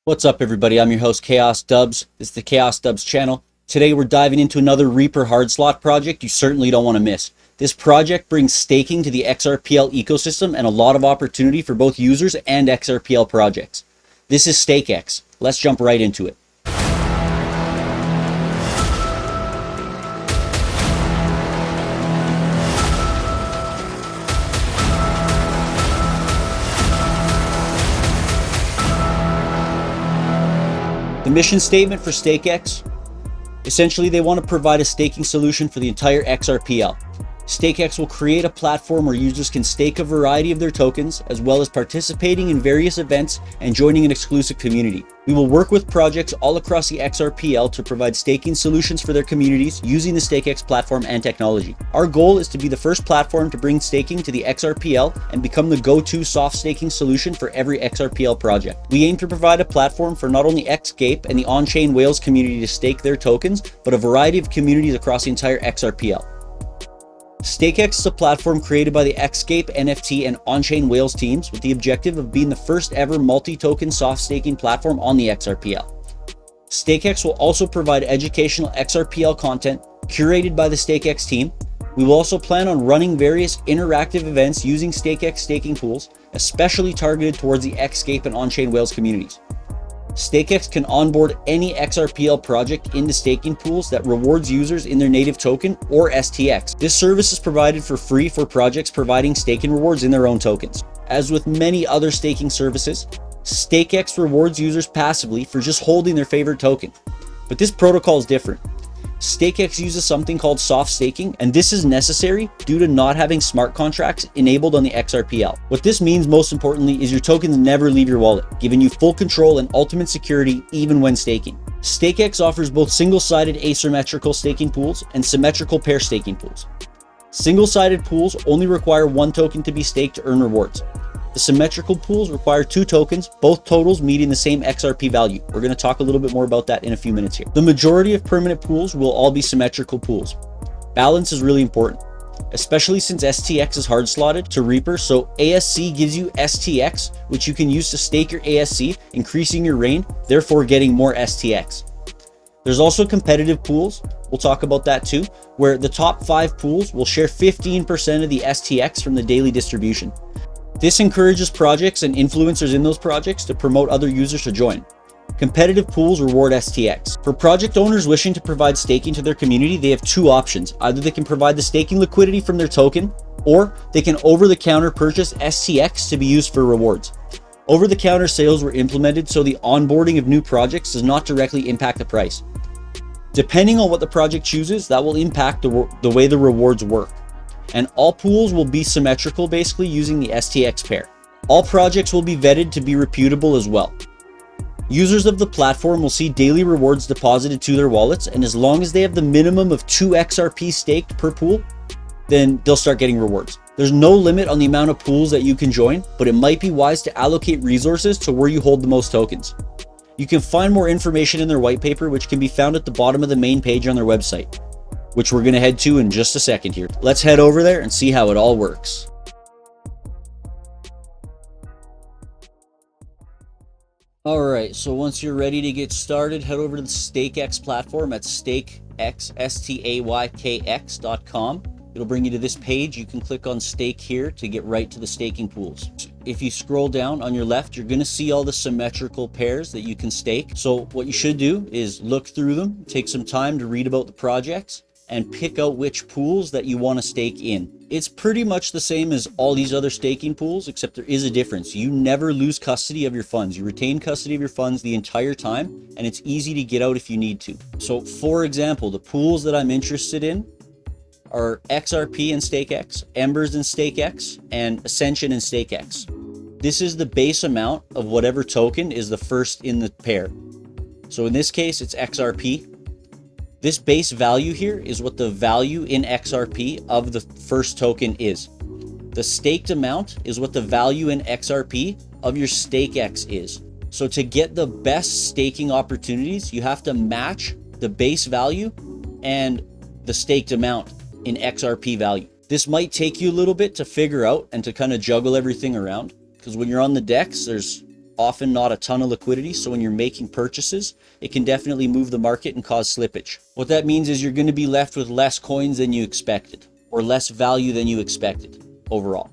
What's up, everybody? I'm your host, Chaos Dubs. This is the Chaos Dubs channel. Today we're diving into another Reaper Hardslot project you certainly don't want to miss. This project brings staking to the XRPL ecosystem and a lot of opportunity for both users and XRPL projects. This is StayKX. Let's jump right into it. The mission statement for StayKX, essentially they want to provide a staking solution for the entire XRPL. StayKX will create a platform where users can stake a variety of their tokens, as well as participating in various events and joining an exclusive community. We will work with projects all across the XRPL to provide staking solutions for their communities using the StayKX platform and technology. Our goal is to be the first platform to bring staking to the XRPL and become the go-to soft staking solution for every XRPL project. We aim to provide a platform for not only XScape and the on-chain whales community to stake their tokens, but a variety of communities across the entire XRPL. StayKX is a platform created by the XScape, NFT, and on-chain whales teams with the objective of being the first ever multi-token soft staking platform on the XRPL. StayKX will also provide educational XRPL content curated by the StayKX team. We will also plan on running various interactive events using StayKX staking pools, especially targeted towards the XScape and on-chain whales communities. StayKX can onboard any XRPL project into staking pools that rewards users in their native token or STX. This service is provided for free for projects providing staking rewards in their own tokens. As with many other staking services, StayKX rewards users passively for just holding their favorite token. But this protocol is different. StayKX uses something called soft staking, and this is necessary due to not having smart contracts enabled on the XRPL. What this means most importantly is your tokens never leave your wallet, giving you full control and ultimate security even when staking. StayKX offers both single-sided asymmetrical staking pools and symmetrical pair staking pools. Single-sided pools only require one token to be staked to earn rewards. The symmetrical pools require two tokens, both totals meeting the same XRP value. We're going to talk a little bit more about that in a few minutes here. The majority of permanent pools will all be symmetrical pools. Balance is really important, especially since STX is hard slotted to Reaper, so ASC gives you STX, which you can use to stake your ASC, increasing your reign, therefore getting more STX. There's also competitive pools, we'll talk about that too, where the top 5 pools will share 15% of the STX from the daily distribution. This encourages projects and influencers in those projects to promote other users to join. Competitive pools reward STX. For project owners wishing to provide staking to their community, they have two options. Either they can provide the staking liquidity from their token, or they can over-the-counter purchase STX to be used for rewards. Over-the-counter sales were implemented so the onboarding of new projects does not directly impact the price. Depending on what the project chooses, that will impact the way the rewards work. And all pools will be symmetrical, basically using the STX pair. All projects will be vetted to be reputable as well. Users of the platform will see daily rewards deposited to their wallets, and as long as they have the minimum of 2 XRP staked per pool, then they'll start getting rewards. There's no limit on the amount of pools that you can join, but it might be wise to allocate resources to where you hold the most tokens. You can find more information in their white paper, which can be found at the bottom of the main page on their website, which we're going to head to in just a second here. Let's head over there and see how it all works. All right, so once you're ready to get started, head over to the StayKX platform at StayKX, StayKX.com. It'll bring you to this page. You can click on stake here to get right to the staking pools. If you scroll down on your left, you're going to see all the symmetrical pairs that you can stake. So what you should do is look through them, take some time to read about the projects, and pick out which pools that you want to stake in. It's pretty much the same as all these other staking pools, except there is a difference. You never lose custody of your funds. You retain custody of your funds the entire time, and it's easy to get out if you need to. So for example, the pools that I'm interested in are XRP and StayKX, Embers and StayKX, and Ascension and StayKX. This is the base amount of whatever token is the first in the pair. So in this case, it's XRP. This base value here is what the value in XRP of the first token is. The staked amount is what the value in XRP of your StayKX is. So to get the best staking opportunities, you have to match the base value and the staked amount in XRP value. This might take you a little bit to figure out and to kind of juggle everything around, because when you're on the DEX, there's often not a ton of liquidity, so when you're making purchases, it can definitely move the market and cause slippage. What that means is you're going to be left with less coins than you expected, or less value than you expected overall.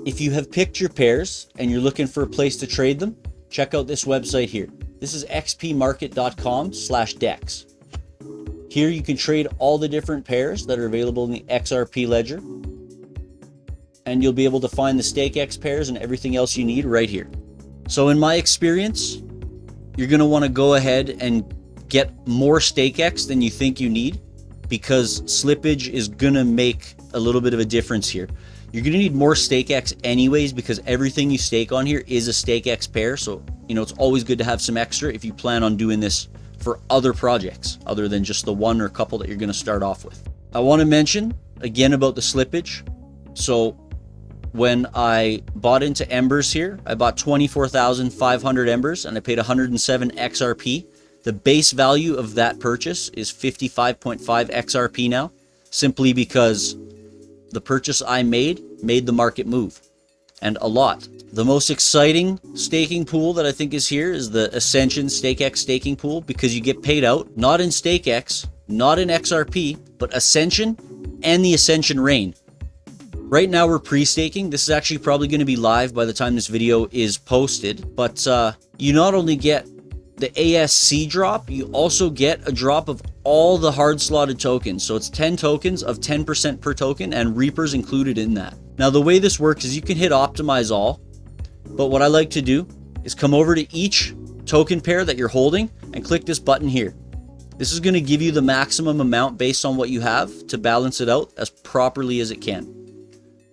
If you have picked your pairs and you're looking for a place to trade them, check out this website here. This is xpmarket.com/dex. Here you can trade all the different pairs that are available in the XRP ledger, and you'll be able to find the StayKX pairs and everything else you need right here. So in my experience, you're going to want to go ahead and get more StayKX than you think you need, because slippage is going to make a little bit of a difference here. You're going to need more StayKX anyways, because everything you stake on here is a StayKX pair. So, it's always good to have some extra if you plan on doing this for other projects other than just the one or couple that you're going to start off with. I want to mention again about the slippage. So when I bought into Embers here, I bought 24,500 Embers and I paid 107 XRP. The base value of that purchase is 55.5 XRP now, simply because the purchase I made the market move, and a lot. The most exciting staking pool that I think is here is the Ascension StayKX staking pool, because you get paid out not in StayKX, not in XRP, but Ascension and the Ascension Rain. Right now we're pre-staking. This is actually probably going to be live by the time this video is posted, but you not only get the ASC drop, you also get a drop of all the hard slotted tokens. So it's 10 tokens of 10% per token, and Reapers included in that. Now the way this works is you can hit optimize all, but what I like to do is come over to each token pair that you're holding and click this button here. This is going to give you the maximum amount based on what you have to balance it out as properly as it can.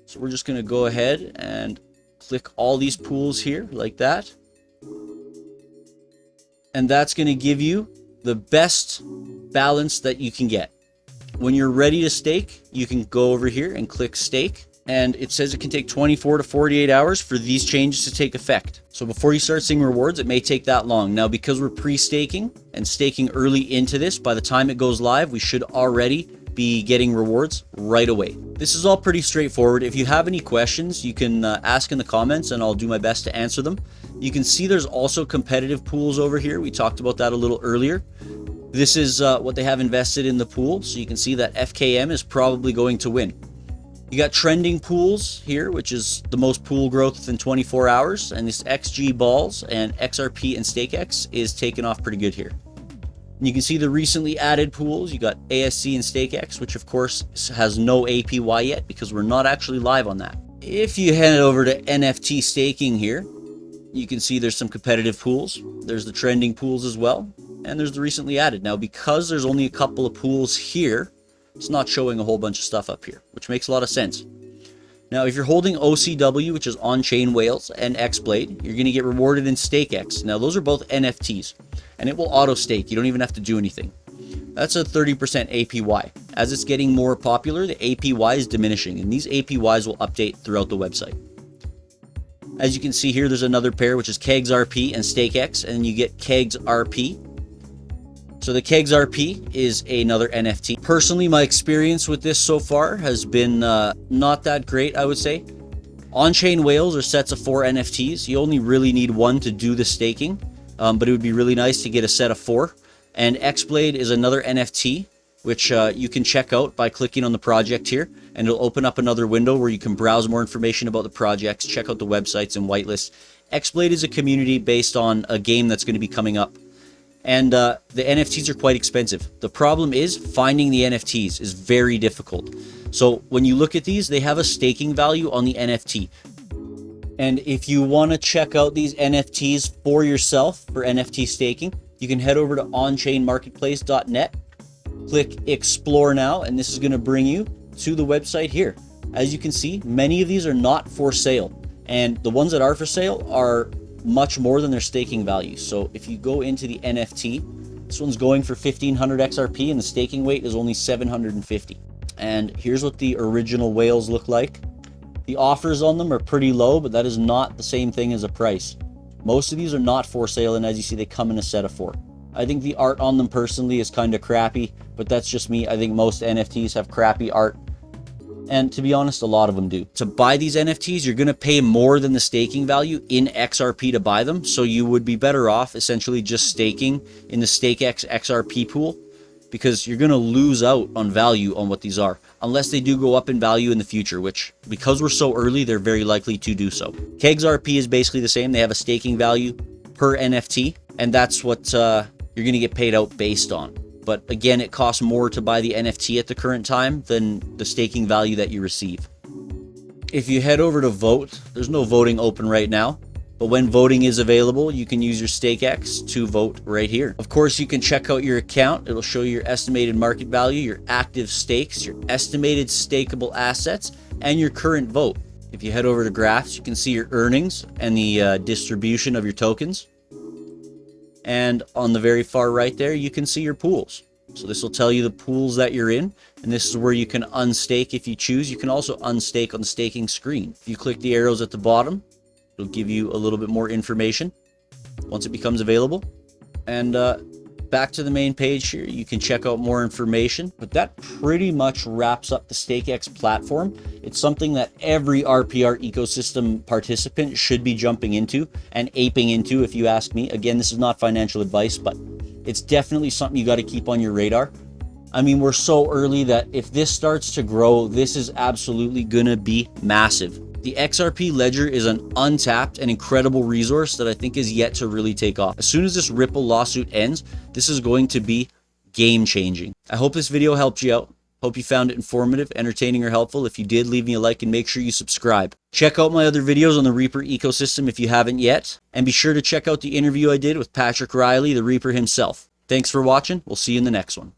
So we're just going to go ahead and click all these pools here like that. And that's going to give you the best balance that you can get. When you're ready to stake, you can go over here and click stake. And it says it can take 24 to 48 hours for these changes to take effect. So before you start seeing rewards, it may take that long. Now, because we're pre-staking and staking early into this, by the time it goes live, we should already be getting rewards right away. This is all pretty straightforward. If you have any questions, you can ask in the comments and I'll do my best to answer them. You can see there's also competitive pools over here. We talked about that a little earlier. This is what they have invested in the pool. So you can see that FKM is probably going to win. You got trending pools here, which is the most pool growth within 24 hours. And this XG balls and XRP and StayKX is taking off pretty good here. And you can see the recently added pools. You got ASC and StayKX, which of course has no APY yet because we're not actually live on that. If you head over to NFT staking here, you can see there's some competitive pools. There's the trending pools as well. And there's the recently added. Now, because there's only a couple of pools here, it's not showing a whole bunch of stuff up here, which makes a lot of sense. Now, if you're holding OCW, which is on-chain whales, and Xblade, you're going to get rewarded in StayKX. Now, those are both NFTs, and it will auto-stake. You don't even have to do anything. That's a 30% APY. As it's getting more popular, the APY is diminishing, and these APYs will update throughout the website. As you can see here, there's another pair, which is XRP and StayKX, and you get XRP. So the XRP is another NFT. Personally, my experience with this so far has been not that great, I would say. On-chain whales are sets of 4 NFTs. You only really need one to do the staking, but it would be really nice to get a set of 4. And Xblade is another NFT, which you can check out by clicking on the project here, and it'll open up another window where you can browse more information about the projects, check out the websites and whitelist. Xblade is a community based on a game that's going to be coming up. And the NFTs are quite expensive. The problem is finding the NFTs is very difficult. So when you look at these, they have a staking value on the NFT. And if you want to check out these NFTs for yourself for NFT staking, you can head over to onchainmarketplace.net, click explore now, and this is going to bring you to the website here. As you can see, many of these are not for sale. And the ones that are for sale are much more than their staking value. So if you go into the NFT, this one's going for 1500 XRP and the staking weight is only 750. And here's what the original whales look like. The offers on them are pretty low, but that is not the same thing as a price. Most of these are not for sale, and as you see, they come in a set of 4. I think the art on them personally is kind of crappy, but that's just me. I think most NFTs have crappy art. And to be honest, a lot of them do. To buy these NFTs, you're going to pay more than the staking value in XRP to buy them. So you would be better off essentially just staking in the StayKX XRP pool, because you're going to lose out on value on what these are, unless they do go up in value in the future, which, because we're so early, they're very likely to do so. XRP is basically the same. They have a staking value per NFT, and that's what you're going to get paid out based on. But again, it costs more to buy the NFT at the current time than the staking value that you receive. If you head over to vote, there's no voting open right now, but when voting is available, you can use your StayKX to vote right here. Of course, you can check out your account. It'll show your estimated market value, your active stakes, your estimated stakeable assets, and your current vote. If you head over to graphs, you can see your earnings and the distribution of your tokens. And on the very far right there, you can see your pools. So this will tell you the pools that you're in, and this is where you can unstake if you choose. You can also unstake on the staking screen. If you click the arrows at the bottom, it'll give you a little bit more information once it becomes available. And back to the main page here, you can check out more information. But that pretty much wraps up the StayKX platform. It's something that every RPR ecosystem participant should be jumping into and aping into, if you ask me. Again, this is not financial advice, but it's definitely something you got to keep on your radar. I mean, we're so early that if this starts to grow, this is absolutely gonna be massive. The XRP ledger is an untapped and incredible resource that I think is yet to really take off. As soon as this Ripple lawsuit ends, this is going to be game changing. I hope this video helped you out. Hope you found it informative, entertaining, or helpful. If you did, leave me a like and make sure you subscribe. Check out my other videos on the Reaper ecosystem if you haven't yet. And be sure to check out the interview I did with Patrick Riley, the Reaper himself. Thanks for watching. We'll see you in the next one.